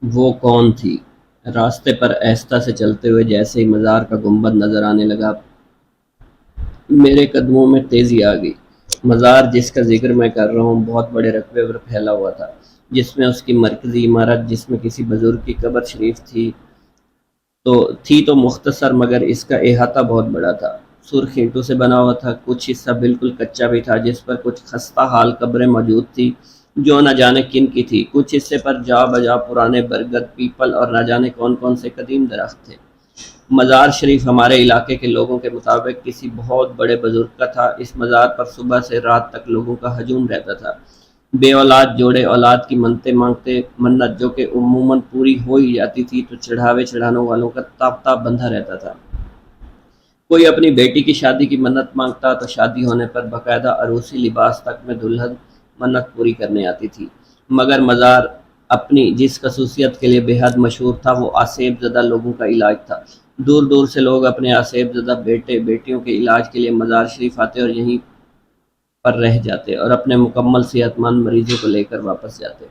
وہ کون تھی؟ راستے پر آہستہ سے چلتے ہوئے جیسے ہی مزار کا گنبد نظر آنے لگا، میرے قدموں میں تیزی آ گئی۔ مزار جس کا ذکر میں کر رہا ہوں بہت بڑے رقبے پر پھیلا ہوا تھا، جس میں اس کی مرکزی عمارت، جس میں کسی بزرگ کی قبر شریف تھی تو مختصر، مگر اس کا احاطہ بہت بڑا تھا۔ سرخ اینٹوں سے بنا ہوا تھا، کچھ حصہ بالکل کچا بھی تھا جس پر کچھ خستہ حال قبریں موجود تھی جو نہ جانے کن کی تھی۔ کچھ حصے پر جا بجا پرانے برگد، پیپل اور نہ جانے کون کون سے قدیم درخت تھے۔ مزار شریف ہمارے علاقے کے لوگوں کے مطابق کسی بہت بڑے بزرگ کا تھا۔ اس مزار پر صبح سے رات تک لوگوں کا ہجوم رہتا تھا۔ بے اولاد جوڑے اولاد کی منتیں مانگتے، منت جو کہ عموماً پوری ہو ہی جاتی تھی تو چڑھاوے چڑھانے والوں کا تاپ تاپ بندھا رہتا تھا۔ کوئی اپنی بیٹی کی شادی کی منت مانگتا تو شادی ہونے پر باقاعدہ عروسی لباس تک میں دلہن منت پوری کرنے آتی تھی۔ مگر مزار اپنی جس خصوصیت کے لیے بے حد مشہور تھا وہ آسیب زدہ لوگوں کا علاج تھا۔ دور دور سے لوگ اپنے آسیب زدہ بیٹے بیٹیوں کے علاج کے لیے مزار شریف آتے اور یہیں پر رہ جاتے اور اپنے مکمل صحت مند مریضوں کو لے کر واپس جاتے۔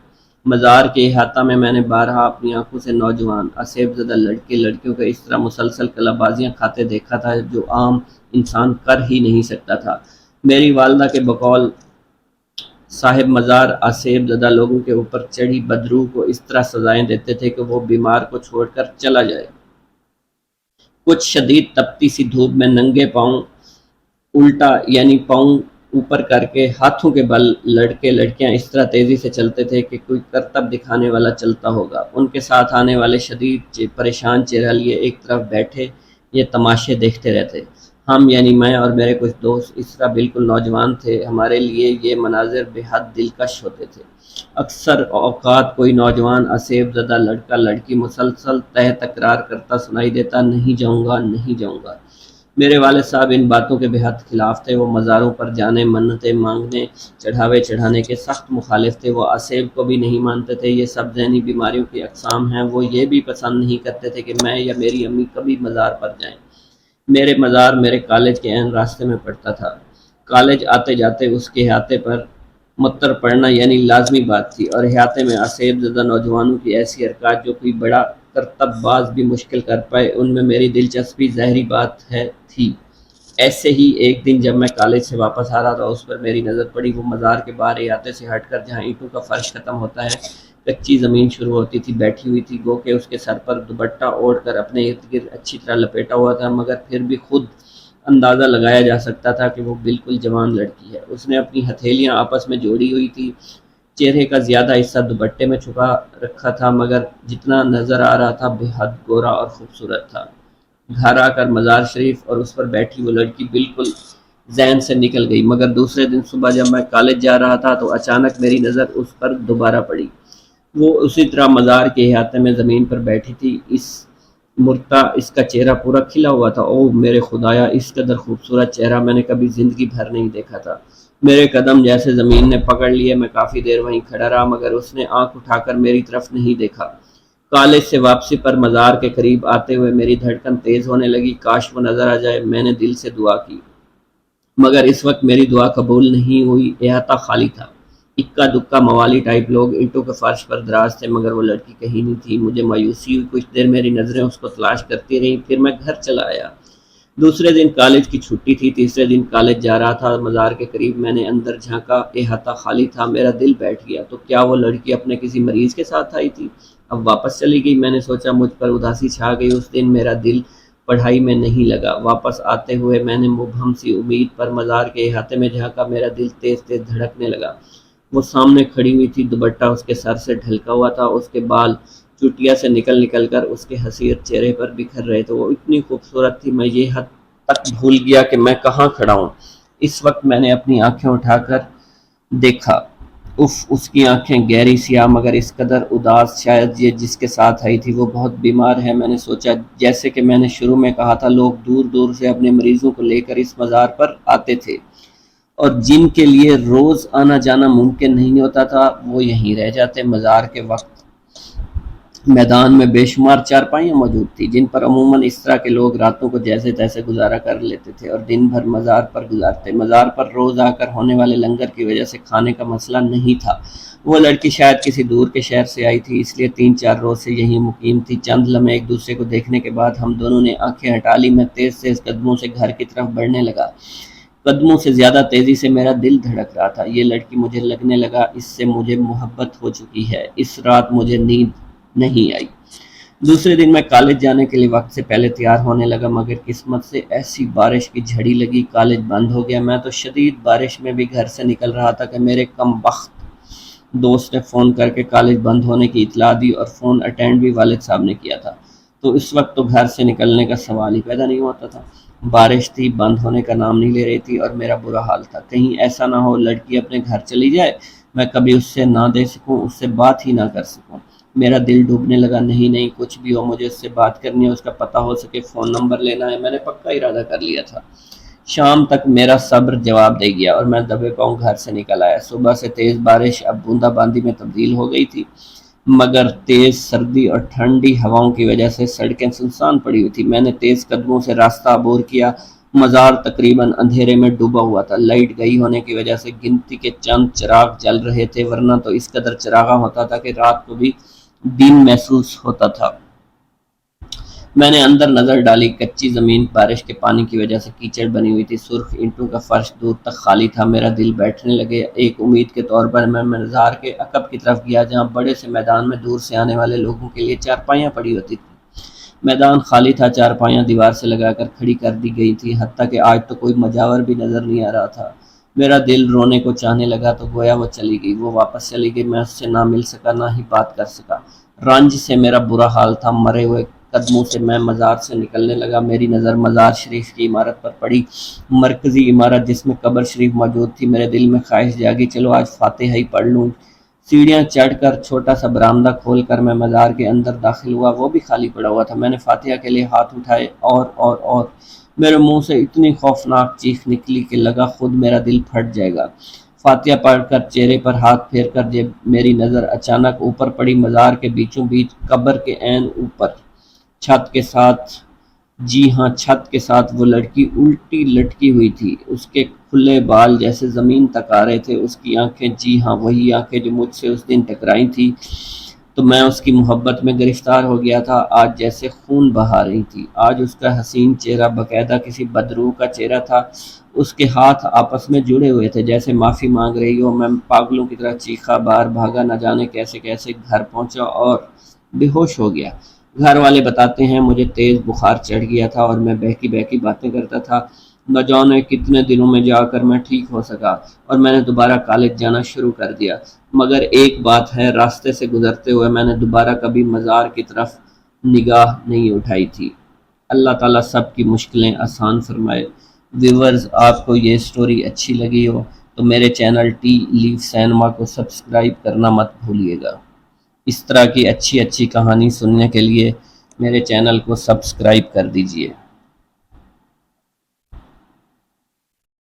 مزار کے احاطہ میں نے بارہا اپنی آنکھوں سے نوجوان آسیب زدہ لڑکے لڑکیوں کو اس طرح مسلسل کلہ بازیاں کھاتے دیکھا تھا جو عام انسان کر ہی نہیں سکتا تھا۔ میری والدہ کے بقول صاحب مزار آسیب زدہ لوگوں کے اوپر چڑھی بدروح کو اس طرح سزائیں دیتے تھے کہ وہ بیمار کو چھوڑ کر چلا جائے۔ کچھ شدید تپتی سی دھوپ میں ننگے پاؤں الٹا یعنی پاؤں اوپر کر کے ہاتھوں کے بل لڑکے لڑکیاں اس طرح تیزی سے چلتے تھے کہ کوئی کرتب دکھانے والا چلتا ہوگا۔ ان کے ساتھ آنے والے شدید پریشان چہرہ لیے ایک طرف بیٹھے یہ تماشے دیکھتے رہتے۔ ہم یعنی میں اور میرے کچھ دوست اس طرح بالکل نوجوان تھے، ہمارے لیے یہ مناظر بے حد دلکش ہوتے تھے۔ اکثر اوقات کوئی نوجوان آسیب زدہ لڑکا لڑکی مسلسل تہ تکرار کرتا سنائی دیتا، نہیں جاؤں گا، نہیں جاؤں گا۔ میرے والد صاحب ان باتوں کے بے حد خلاف تھے۔ وہ مزاروں پر جانے، منتیں مانگنے، چڑھاوے چڑھانے کے سخت مخالف تھے۔ وہ آسیب کو بھی نہیں مانتے تھے، یہ سب ذہنی بیماریوں کی اقسام ہیں۔ وہ یہ بھی پسند نہیں کرتے تھے کہ میں یا میری امی کبھی مزار پر جائیں۔ میرے مزار میرے کالج کے عین راستے میں پڑتا تھا۔ کالج آتے جاتے اس کے احاطے پر متر پڑنا یعنی لازمی بات تھی، اور احاطے میں آسیب زدہ نوجوانوں کی ایسی حرکات جو کوئی بڑا کرتب باز بھی مشکل کر پائے، ان میں میری دلچسپی ظاہری بات تھی۔ ایسے ہی ایک دن جب میں کالج سے واپس آ رہا تھا، اس پر میری نظر پڑی۔ وہ مزار کے باہر احاطے سے ہٹ کر جہاں اینٹوں کا فرش ختم ہوتا ہے کچی زمین شروع ہوتی تھی بیٹھی ہوئی تھی، گو کہ اس کے سر پر دوپٹہ اوڑھ کر اپنے ارد گرد اچھی طرح لپیٹا ہوا تھا، مگر پھر بھی خود اندازہ لگایا جا سکتا تھا کہ وہ بالکل جوان لڑکی ہے۔ اس نے اپنی ہتھیلیاں آپس میں جوڑی ہوئی تھی، چہرے کا زیادہ حصہ دوپٹے میں چھپا رکھا تھا، مگر جتنا نظر آ رہا تھا بے حد گورا اور خوبصورت تھا۔ گھر آ کر مزار شریف اور اس پر بیٹھی وہ لڑکی بالکل ذہن سے نکل گئی، مگر دوسرے دن صبح جب میں کالج جا رہا تھا تو اچانک میری نظر اس پر دوبارہ پڑی۔ وہ اسی طرح مزار کے احاطے میں زمین پر بیٹھی تھی، اس کا چہرہ پورا کھلا ہوا تھا۔ اوہ میرے خدایا، اس قدر خوبصورت چہرہ میں نے کبھی زندگی بھر نہیں دیکھا تھا۔ میرے قدم جیسے زمین نے پکڑ لیے، میں کافی دیر وہیں کھڑا رہا، مگر اس نے آنکھ اٹھا کر میری طرف نہیں دیکھا۔ کالج سے واپسی پر مزار کے قریب آتے ہوئے میری دھڑکن تیز ہونے لگی، کاش وہ نظر آ جائے۔ میں نے دل سے دعا کی، مگر اس وقت میری دعا قبول نہیں ہوئی۔ احاطہ خالی تھا، اکا دکا موالی ٹائپ لوگ اینٹوں کے فرش پر دراز تھے، مگر وہ لڑکی کہیں نہیں تھی۔ مجھے مایوسی ہوئی، کچھ دیر میری نظریں اس کو تلاش کرتی رہیں، پھر میں گھر چلا آیا۔ دوسرے دن کالج کی چھٹی تھی، تیسرے دن کالج جا رہا تھا۔ مزار کے قریب میں نے اندر جھانکا، احاطہ خالی تھا۔ میرا دل بیٹھ گیا، تو کیا وہ لڑکی اپنے کسی مریض کے ساتھ آئی تھی؟ اب واپس چلی گئی؟ میں نے سوچا۔ مجھ پر اداسی چھا گئی۔ اس دن میرا دل پڑھائی میں نہیں لگا۔ واپس آتے ہوئے میں نے مبہم سی امید پر مزار کے احاطے میں جھانکا، میرا دل تیز تیز دھڑکنے لگا۔ وہ سامنے کھڑی ہوئی تھی، دوپٹہ اس کے سر سے ڈھلکا ہوا تھا، اس کے بال چٹیا سے نکل نکل کر اس کے حسیر چہرے پر بکھر رہے تھے۔ وہ اتنی خوبصورت تھی، میں یہ حد تک بھول گیا کہ میں کہاں کھڑا ہوں۔ اس وقت میں نے اپنی آنکھیں اٹھا کر دیکھا، اف، اس کی آنکھیں گہری سیاہ مگر اس قدر اداس، شاید یہ جس کے ساتھ آئی تھی وہ بہت بیمار ہے۔ میں نے سوچا، جیسے کہ میں نے شروع میں کہا تھا، لوگ دور دور سے اپنے مریضوں کو لے کر اس مزار پر آتے تھے، اور جن کے لیے روز آنا جانا ممکن نہیں ہوتا تھا وہ یہیں رہ جاتے۔ مزار کے وقت میدان میں بے شمار چارپائیاں موجود تھی جن پر عموماً اس طرح کے لوگ راتوں کو جیسے تیسے گزارا کر لیتے تھے اور دن بھر مزار پر گزارتے۔ مزار پر روز آ کر ہونے والے لنگر کی وجہ سے کھانے کا مسئلہ نہیں تھا۔ وہ لڑکی شاید کسی دور کے شہر سے آئی تھی، اس لیے 3-4 روز سے یہیں مقیم تھی۔ چند لمحے ایک دوسرے کو دیکھنے کے بعد ہم دونوں نے آنکھیں ہٹا لی۔ میں تیز تیز قدموں سے گھر کی طرف بڑھنے لگا۔ قدموں سے زیادہ تیزی سے میرا دل دھڑک رہا تھا۔ یہ لڑکی مجھے لگنے لگا اس سے مجھے محبت ہو چکی ہے۔ اس رات مجھے نیند نہیں آئی۔ دوسرے دن میں کالج جانے کے لیے وقت سے پہلے تیار ہونے لگا، مگر قسمت سے ایسی بارش کی جھڑی لگی، کالج بند ہو گیا۔ میں تو شدید بارش میں بھی گھر سے نکل رہا تھا کہ میرے کم بخت دوست نے فون کر کے کالج بند ہونے کی اطلاع دی، اور فون اٹینڈ بھی والد صاحب نے کیا تھا۔ تو اس وقت تو گھر سے نکلنے کا سوال ہی پیدا نہیں ہوتا تھا۔ بارش تھی، بند ہونے کا نام نہیں لے رہی تھی، اور میرا برا حال تھا کہیں ایسا نہ ہو لڑکی اپنے گھر چلی جائے، میں کبھی اس سے نہ دے سکوں، اس سے بات ہی نہ کر سکوں۔ میرا دل ڈوبنے لگا۔ نہیں کچھ بھی ہو، مجھے اس سے بات کرنی ہے، اس کا پتہ ہو سکے، فون نمبر لینا ہے۔ میں نے پکا ارادہ کر لیا تھا۔ شام تک میرا صبر جواب دے گیا اور میں دبے پاؤں گھر سے نکل آیا۔ صبح سے تیز بارش اب بوندا باندی میں تبدیل ہو گئی تھی، مگر تیز سردی اور ٹھنڈی ہواؤں کی وجہ سے سڑکیں سنسان پڑی ہوئی تھی۔ میں نے تیز قدموں سے راستہ عبور کیا۔ مزار تقریباً اندھیرے میں ڈوبا ہوا تھا۔ لائٹ گئی ہونے کی وجہ سے گنتی کے چند چراغ جل رہے تھے، ورنہ تو اس قدر چراغاں ہوتا تھا کہ رات کو بھی دن محسوس ہوتا تھا۔ میں نے اندر نظر ڈالی۔ کچی زمین بارش کے پانی کی وجہ سے کیچڑ بنی ہوئی تھی، سرخ اینٹوں کا فرش دور تک خالی تھا۔ میرا دل بیٹھنے لگے۔ ایک امید کے طور پر میں مزار کے عقب کی طرف گیا، جہاں بڑے سے میدان میں دور سے آنے والے لوگوں کے لیے چارپائیاں پڑی ہوتی تھیں۔ میدان خالی تھا، چارپائیاں دیوار سے لگا کر کھڑی کر دی گئی تھی، حتیٰ کہ آج تو کوئی مجاور بھی نظر نہیں آ رہا تھا۔ میرا دل رونے کو چاہنے لگا تو گویا وہ چلی گئی، وہ واپس چلی گئی۔ میں اس سے نہ مل سکا، نہ ہی بات کر سکا۔ رنج سے میرا برا حال تھا۔ مرے ہوئے قدموں سے میں مزار سے نکلنے لگا۔ میری نظر مزار شریف کی عمارت پر پڑی، مرکزی عمارت جس میں قبر شریف موجود تھی۔ میرے دل میں خواہش جاگی، چلو آج فاتحہ ہی پڑھ لوں۔ سیڑھیاں چڑھ کر چھوٹا سا برآمدہ کھول کر میں مزار کے اندر داخل ہوا، وہ بھی خالی پڑا ہوا تھا۔ میں نے فاتحہ کے لیے ہاتھ اٹھائے اور میرے منہ سے اتنی خوفناک چیخ نکلی کہ لگا خود میرا دل پھٹ جائے گا۔ فاتحہ پڑھ کر چہرے پر ہاتھ پھیر کر جب میری نظر اچانک اوپر پڑی، مزار کے بیچوں بیچ قبر کے عین اوپر چھت کے ساتھ، جی ہاں چھت کے ساتھ، وہ لڑکی الٹی لٹکی ہوئی تھی۔ اس کے کھلے بال جیسے زمین تک آ رہے تھے، اس کی آنکھیں، جی ہاں وہی آنکھیں جو مجھ سے اس دن ٹکرائی تھی، تو میں اس کی محبت میں گرفتار ہو گیا تھا۔ آج جیسے خون بہا رہی تھی۔ آج اس کا حسین چہرہ باقاعدہ کسی بدروح کا چہرہ تھا۔ اس کے ہاتھ آپس میں جڑے ہوئے تھے جیسے معافی مانگ رہی ہو۔ میں پاگلوں کی طرح چیخا، باہر بھاگا، نہ جانے کیسے کیسے گھر پہنچا اور بے ہوش ہو گیا۔ گھر والے بتاتے ہیں مجھے تیز بخار چڑھ گیا تھا اور میں بہکی بہکی باتیں کرتا تھا۔ نہ جانے کتنے دنوں میں جا کر میں ٹھیک ہو سکا اور میں نے دوبارہ کالج جانا شروع کر دیا۔ مگر ایک بات ہے، راستے سے گزرتے ہوئے میں نے دوبارہ کبھی مزار کی طرف نگاہ نہیں اٹھائی تھی۔ اللہ تعالیٰ سب کی مشکلیں آسان فرمائے۔ ویورز، آپ کو یہ سٹوری اچھی لگی ہو تو میرے چینل ٹی لیف سینما کو سبسکرائب کرنا مت بھولیے گا۔ اس طرح کی اچھی کہانی سننے کے لیے میرے چینل کو سبسکرائب کر دیجئے۔